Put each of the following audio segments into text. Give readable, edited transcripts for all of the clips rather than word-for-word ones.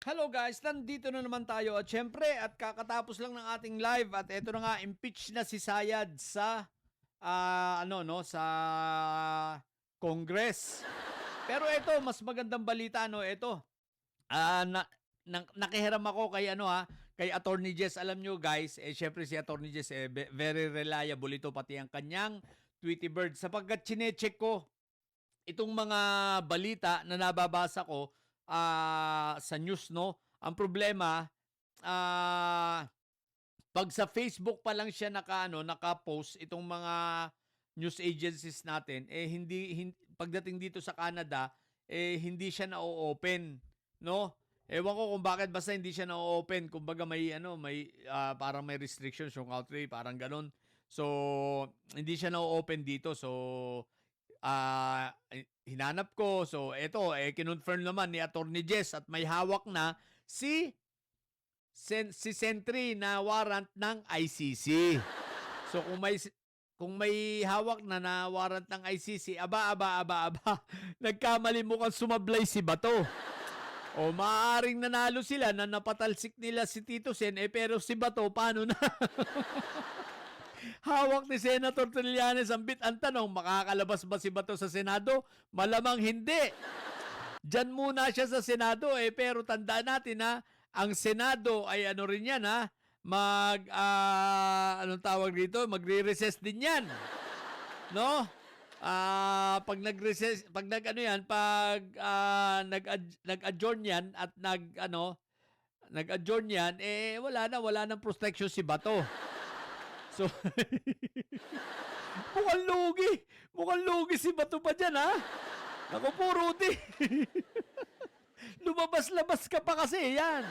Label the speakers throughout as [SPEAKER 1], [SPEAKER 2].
[SPEAKER 1] Hello guys, nandito na naman tayo at syempre at kakatapos lang ng ating live at eto na nga impeach na si Sayad sa sa Congress. Pero eto mas magandang balita eto. Nakihiram ako kay kay Attorney Jess. Alam nyo guys, syempre si Attorney Jess very reliable ito pati ang kanyang Tweety Bird sapagkat chinecheck ko itong mga balita na nababasa ko sa news, no? Ang problema, pag sa Facebook pa lang siya naka-post itong mga news agencies natin, hindi pagdating dito sa Canada, hindi siya na-open, no? Ewan ko kung bakit basta hindi siya na-open. Kumbaga parang may restrictions yung country, parang ganun. So, hindi siya na-open dito. So, hinanap ko. So, eto, kinonfirm naman ni Attorney Jess at may hawak na si Sentry na warrant ng ICC. So, kung may hawak na warrant ng ICC, aba, nagkamali mukhang sumablay si Bato. O maaaring nanalo sila na napatalsik nila si Tito Sen, pero si Bato, paano na? Hawak ni Senator Trillanes ang bit. Ang tanong, makakalabas ba si Bato sa Senado? Malamang hindi. Diyan muna siya sa Senado pero tandaan natin ang Senado ay ano rin yan anong tawag dito? Magre-recess din yan. No? Pag nag-recess, pag nag-adjourn yan at nag-adjourn yan, wala nang protection si Bato. So, mukhang lugi si Bato pa dyan, ha? Naku po, Rudy. Lumabas-labas ka pa kasi, yan.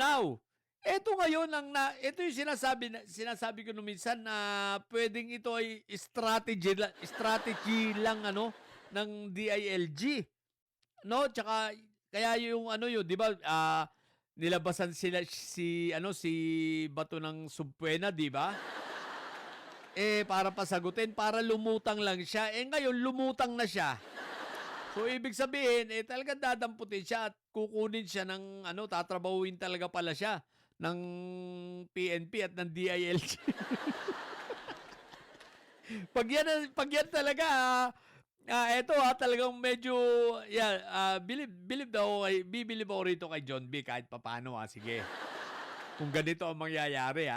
[SPEAKER 1] Now, ito ngayon, ito yung sinasabi ko nung minsan na pwedeng ito ay strategy lang, ng DILG. No? Tsaka, kaya yung, di ba, nilabasan si Bato ng Subpuena, di ba? Para pasagutin, para lumutang lang siya. Ngayon, lumutang na siya. So, ibig sabihin, talagang dadamputin siya at kukunin siya ng, tatrabahuin talaga pala siya ng PNP at ng DILG. pag yan talaga, talagang medyo, bibilib ako rito kay John B. kahit papano, sige. Kung ganito ang mangyayari,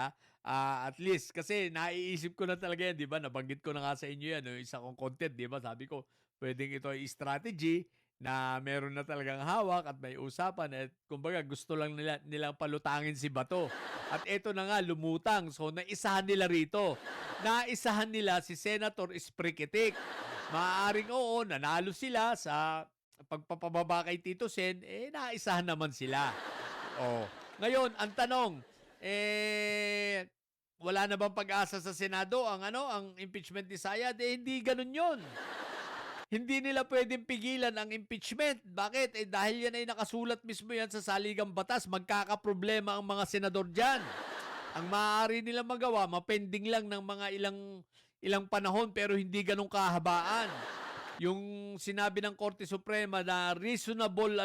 [SPEAKER 1] at least, kasi naiisip ko na talaga yan, di ba? Nabanggit ko na nga sa inyo yan, yung isa kong content, di ba? Sabi ko, pwedeng ito ay strategy na meron na talagang hawak at may usapan at kumbaga gusto lang nilang palutangin si Bato. At ito na nga, lumutang. So, naisahan nila rito. Naisahan nila si Senator Esprikitik. Maaaring oo, nanalo sila sa pagpapababa kay Tito Sen, naisahan naman sila. Ngayon, ang tanong, wala na bang pag-asa sa Senado ang impeachment ni Sayad? Hindi ganun yun. Hindi nila pwedeng pigilan ang impeachment. Bakit? Dahil yan ay nakasulat mismo yan sa saligang batas. Magkakaproblema ang mga senador dyan. Ang maaari nila magawa, mapending lang ng mga ilang panahon pero hindi ganun kahabaan. Yung sinabi ng Korte Suprema na reasonable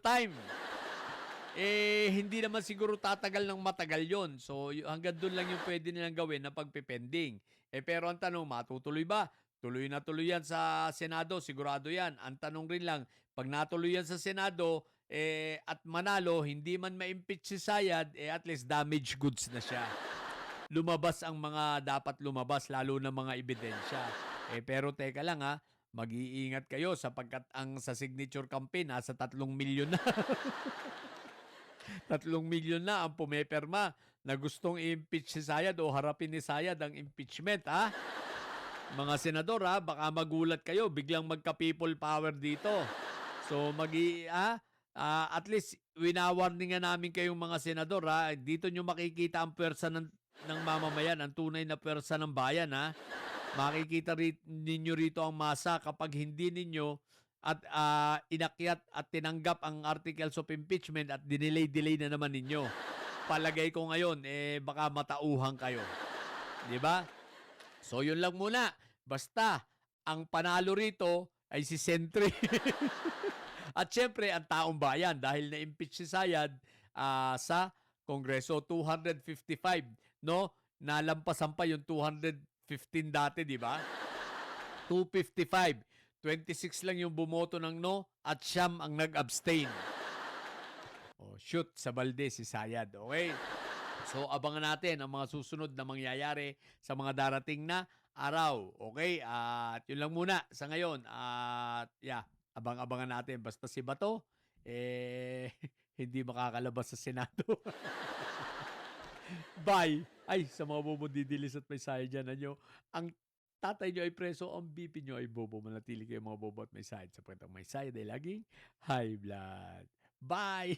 [SPEAKER 1] time. Hindi naman siguro tatagal ng matagal yon. So, hanggang doon lang yung pwede nilang gawin na pagpipending. Pero ang tanong, matutuloy ba? Tuloy na tuloy yan sa Senado, sigurado yan. Ang tanong rin lang, pag natuloy yan sa Senado, at manalo, hindi man ma-impeach si Sayad, at least damaged goods na siya. Lumabas ang mga dapat lumabas, lalo na mga ebidensya. Pero teka lang mag-iingat kayo sapagkat ang sa signature campaign, nasa 3 milyon na. 3 milyon na ang pumeperma na gustong i-impeach si Sayad o harapin ni Sayad ang impeachment, Mga senador, baka magulat kayo, biglang magka-people power dito. So, at least, winawarningan namin kayong mga senador, Dito nyo makikita ang pwersa ng mamamayan, ang tunay na pwersa ng bayan, Makikita ninyo rito ang masa kapag hindi ninyo at inakyat at tinanggap ang articles of impeachment at dinelay na naman ninyo. Palagay ko ngayon, baka matauhan kayo. Di ba? So, yun lang muna. Basta, ang panalo rito ay si Sentry. At siyempre, ang taong bayan dahil na-impeach si Sayad sa Kongreso, 255, no? Nalampasan pa yung 215 dati, di ba? 255. 26 lang yung bumoto ng no at siyam ang nag-abstain. Shoot sa balde si Sayad. Okay? So, abangan natin ang mga susunod na mangyayari sa mga darating na araw. Okay? At yun lang muna sa ngayon. At yeah, abang-abangan natin. Basta si Bato, hindi makakalabas sa Senado. Bye! Ay, sa mga bobo didilis at may saya dyan, ang tatay nyo ay preso, ang BP nyo ay bobo. Manatili kayo mga bobo at may sayad. Sapagkat ang may sayad ay laging high blood. Bye!